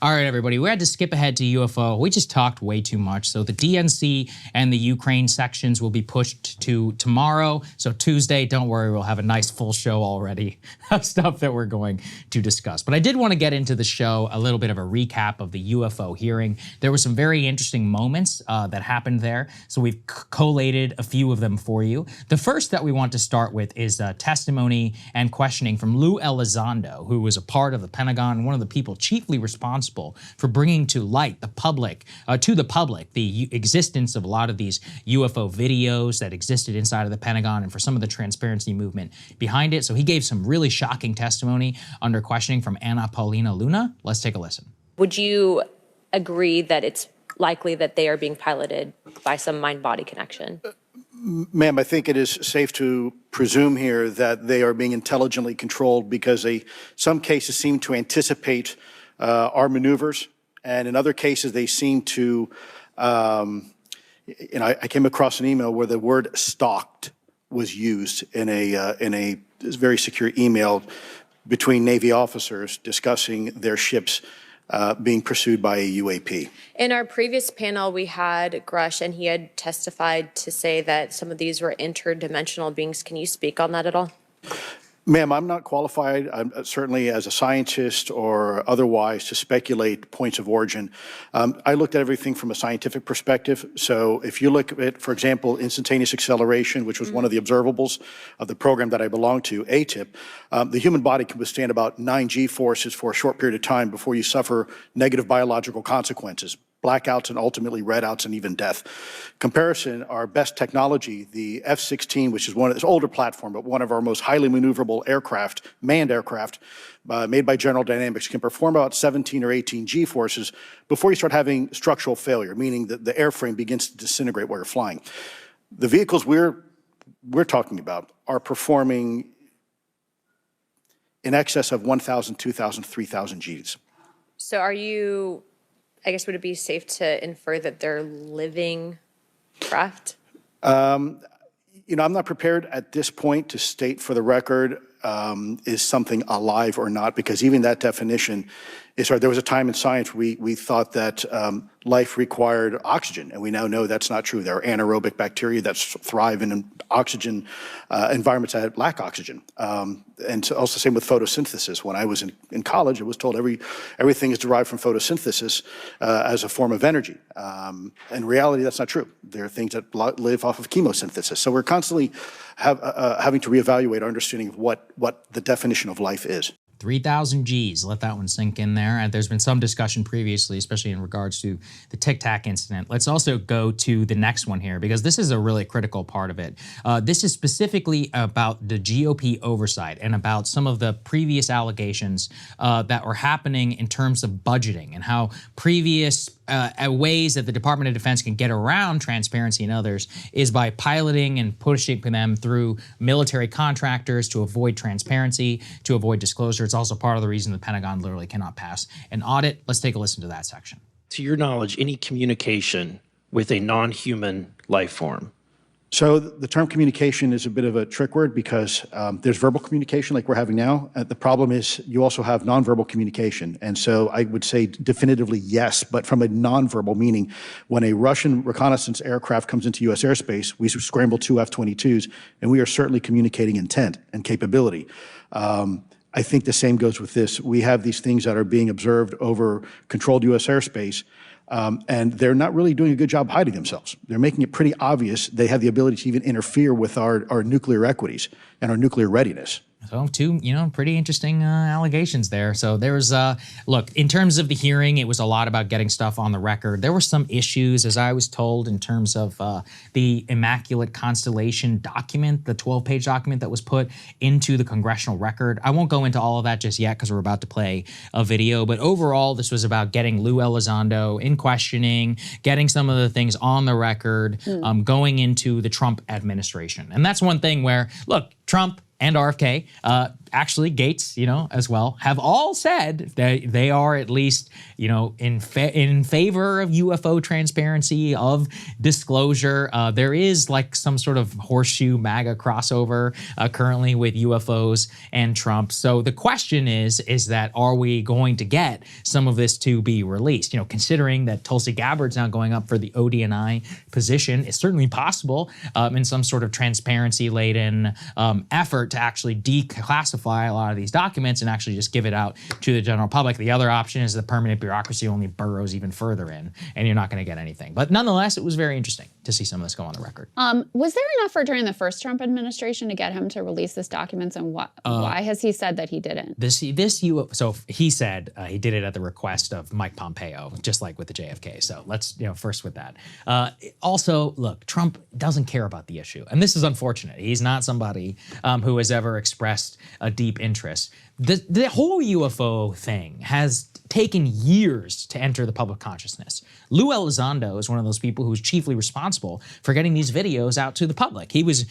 All right, everybody, we had to skip ahead to UFO. We just talked way too much. So the DNC and the Ukraine sections will be pushed to tomorrow. So Tuesday, don't worry, we'll have a nice full show already of stuff that we're going to discuss. But I did want to get into the show a little bit of a recap of the UFO hearing. There were some very interesting moments that happened there. So we've collated a few of them for you. The first that we want to start with is testimony and questioning from Lou Elizondo, who was a part of the Pentagon, one of the people chiefly responsible for bringing to light the public, the existence of a lot of these UFO videos that existed inside of the Pentagon and for some of the transparency movement behind it. So he gave some really shocking testimony under questioning from Anna Paulina Luna. Let's take a listen. Would you agree that it's likely that they are being piloted by some mind-body connection? Ma'am, I think it is safe to presume here that they are being intelligently controlled because some cases seem to anticipate our maneuvers, and in other cases they seem to, I came across an email where the word stalked was used in a very secure email between Navy officers discussing their ships being pursued by a UAP. In our previous panel, we had Grush, and he had testified to say that some of these were interdimensional beings. Can you speak on that at all? Ma'am, I'm not qualified, certainly as a scientist or otherwise, to speculate points of origin. I looked at everything from a scientific perspective. So if you look at, for example, instantaneous acceleration, which was one of the observables of the program that I belong to, ATIP, the human body can withstand about 9 G-forces for a short period of time before you suffer negative biological consequences, blackouts and ultimately redouts and even death. Comparison, our best technology, the F-16, which is one of this older platform, but one of our most highly maneuverable aircraft, manned aircraft, made by General Dynamics, can perform about 17 or 18 G-forces before you start having structural failure, meaning that the airframe begins to disintegrate while you're flying. The vehicles we're talking about are performing in excess of 1,000, 2,000, 3,000 Gs. So are you, I guess, would it be safe to infer that they're living craft? I'm not prepared at this point to state for the record is something alive or not, because even that definition is hard. There was a time in science we thought that life required oxygen, and we now know that's not true. There are anaerobic bacteria that thrive in oxygen environments that lack oxygen. And so also same with photosynthesis. When I was in college, I was told everything is derived from photosynthesis as a form of energy. In reality, that's not true. There are things that live off of chemosynthesis. So we're constantly having to reevaluate our understanding of what the definition of life is. 3,000 Gs, let that one sink in there. And there's been some discussion previously, especially in regards to the Tic Tac incident. Let's also go to the next one here, because this is a really critical part of it. This is specifically about the GOP oversight and about some of the previous allegations that were happening in terms of budgeting and how previous ways that the Department of Defense can get around transparency and others is by piloting and pushing them through military contractors to avoid transparency, to avoid disclosure. It's also part of the reason the Pentagon literally cannot pass an audit. Let's take a listen to that section. To your knowledge, any communication with a non-human life form? So the term communication is a bit of a trick word because there's verbal communication like we're having now. The problem is you also have nonverbal communication. And so I would say definitively yes, but from a nonverbal meaning, when a Russian reconnaissance aircraft comes into U.S. airspace, we scramble 2 F-22s, and we are certainly communicating intent and capability. I think the same goes with this. We have these things that are being observed over controlled U.S. airspace, and they're not really doing a good job hiding themselves. They're making it pretty obvious they have the ability to even interfere with our nuclear equities and our nuclear readiness. So two, pretty interesting allegations there. So there's, look, in terms of the hearing, it was a lot about getting stuff on the record. There were some issues, as I was told, in terms of the Immaculate Constellation document, the 12-page document that was put into the congressional record. I won't go into all of that just yet because we're about to play a video. But overall, this was about getting Lou Elizondo in questioning, getting some of the things on the record, going into the Trump administration. And that's one thing where, look, Trump and RFK actually Gates, as well, have all said that they are at least, in favor of UFO transparency, of disclosure. There is like some sort of horseshoe MAGA crossover currently with UFOs and Trump. So the question is that are we going to get some of this to be released? Considering that Tulsi Gabbard's now going up for the ODNI position, it's certainly possible in some sort of transparency-laden effort to actually declassify a lot of these documents and actually just give it out to the general public. The other option is the permanent bureaucracy only burrows even further in, and you're not going to get anything. But nonetheless, it was very interesting to see some of this go on the record. Was there an effort during the first Trump administration to get him to release these documents, and why has he said that he didn't? So he said he did it at the request of Mike Pompeo, just like with the JFK. So let's, first with that. Also, look, Trump doesn't care about the issue, and this is unfortunate. He's not somebody who has ever expressed a deep interest. The whole UFO thing has taken years to enter the public consciousness. Lou Elizondo is one of those people who's chiefly responsible for getting these videos out to the public. He was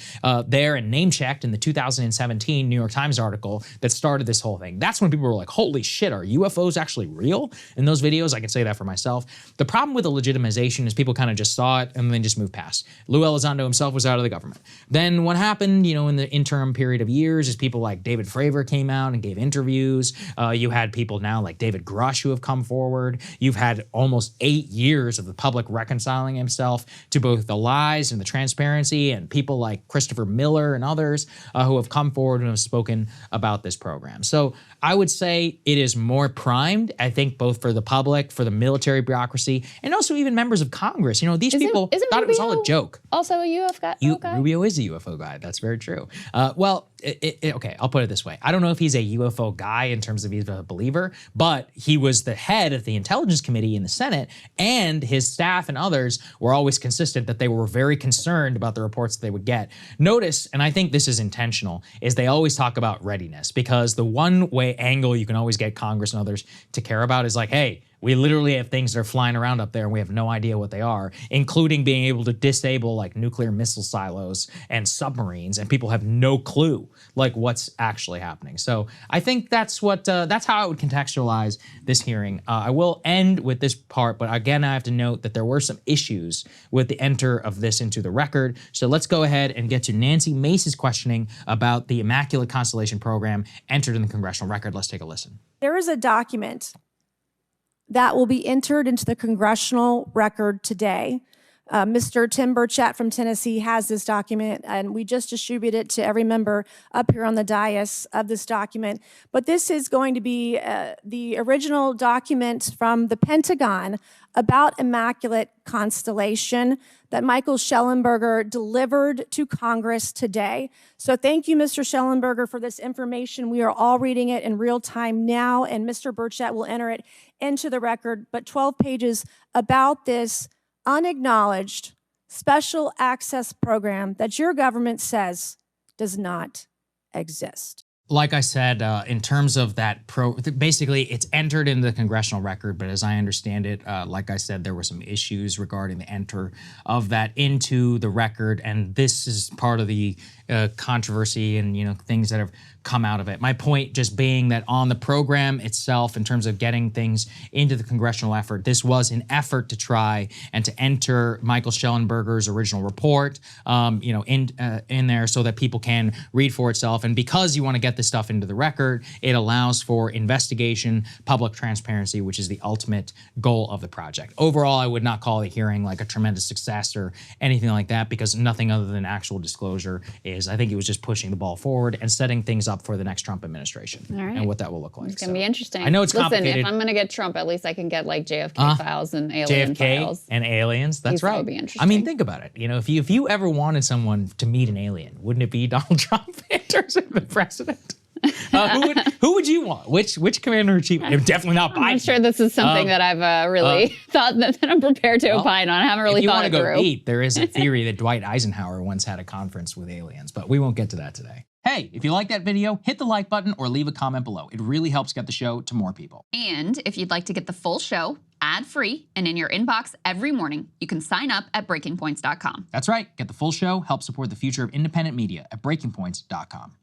there and name-checked in the 2017 New York Times article that started this whole thing. That's when people were like, holy shit, are UFOs actually real? In those videos, I can say that for myself. The problem with the legitimization is people kind of just saw it and then just moved past. Lou Elizondo himself was out of the government. Then what happened, in the interim period of years is people like David Fravor came out and gave interviews. You had people now like David Grush who have come forward. You've had almost 8 years of the public reconciling himself to both the lies and the transparency, and people like Christopher Miller and others who have come forward and have spoken about this program. So I would say it is more primed, I think, both for the public, for the military bureaucracy, and also even members of Congress. These people thought it was all a joke. Also a UFO guy? Rubio is a UFO guy. That's very true. Okay, I'll put it this way. I don't know if he's a UFO guy in terms of he's a believer, but he was the head of the Intelligence Committee in the Senate, and his staff and others were always consistent that they were very concerned about the reports they would get. Notice, and I think this is intentional, is they always talk about readiness, because the one way angle you can always get Congress and others to care about is like, hey, we literally have things that are flying around up there and we have no idea what they are, including being able to disable like nuclear missile silos and submarines, and people have no clue like what's actually happening. So I think that's how I would contextualize this hearing. I will end with this part, but again, I have to note that there were some issues with the enter of this into the record. So let's go ahead and get to Nancy Mace's questioning about the Immaculate Constellation program entered in the congressional record. Let's take a listen. There is a document that will be entered into the congressional record today. Mr. Tim Burchett from Tennessee has this document, and we just distributed it to every member up here on the dais of this document. But this is going to be the original document from the Pentagon about Immaculate Constellation that Michael Schellenberger delivered to Congress today. So thank you, Mr. Schellenberger, for this information. We are all reading it in real time now, and Mr. Burchett will enter it into the record. But 12 pages about this unacknowledged special access program that your government says does not exist. Like I said, in terms of that basically it's entered into the congressional record, but as I understand it, like I said, there were some issues regarding the enter of that into the record, and this is part of the controversy and things that have come out of it. My point just being that on the program itself, in terms of getting things into the congressional effort, this was an effort to try and to enter Michael Schellenberger's original report, in there so that people can read for itself. And because you want to get this stuff into the record, it allows for investigation, public transparency, which is the ultimate goal of the project. Overall, I would not call the hearing like a tremendous success or anything like that, because nothing other than actual disclosure is. I think it was just pushing the ball forward and setting things up for the next Trump administration and what that will look like. It's going to be interesting. I know it's complicated. Listen, if I'm going to get Trump, at least I can get like JFK files and alien files. JFK and aliens, that's right. That would be interesting. I mean, think about it. If you ever wanted someone to meet an alien, wouldn't it be Donald Trump in terms of the president? Who would you want? Which commander-in-chief? Definitely not Biden. I'm sure this is something that I've really thought that I'm prepared to opine on. I haven't really thought it through. If you want to go eat, there is a theory that Dwight Eisenhower once had a conference with aliens, but we won't get to that today. Hey, if you like that video, hit the like button or leave a comment below. It really helps get the show to more people. And if you'd like to get the full show ad-free and in your inbox every morning, you can sign up at breakingpoints.com. That's right. Get the full show, help support the future of independent media at breakingpoints.com.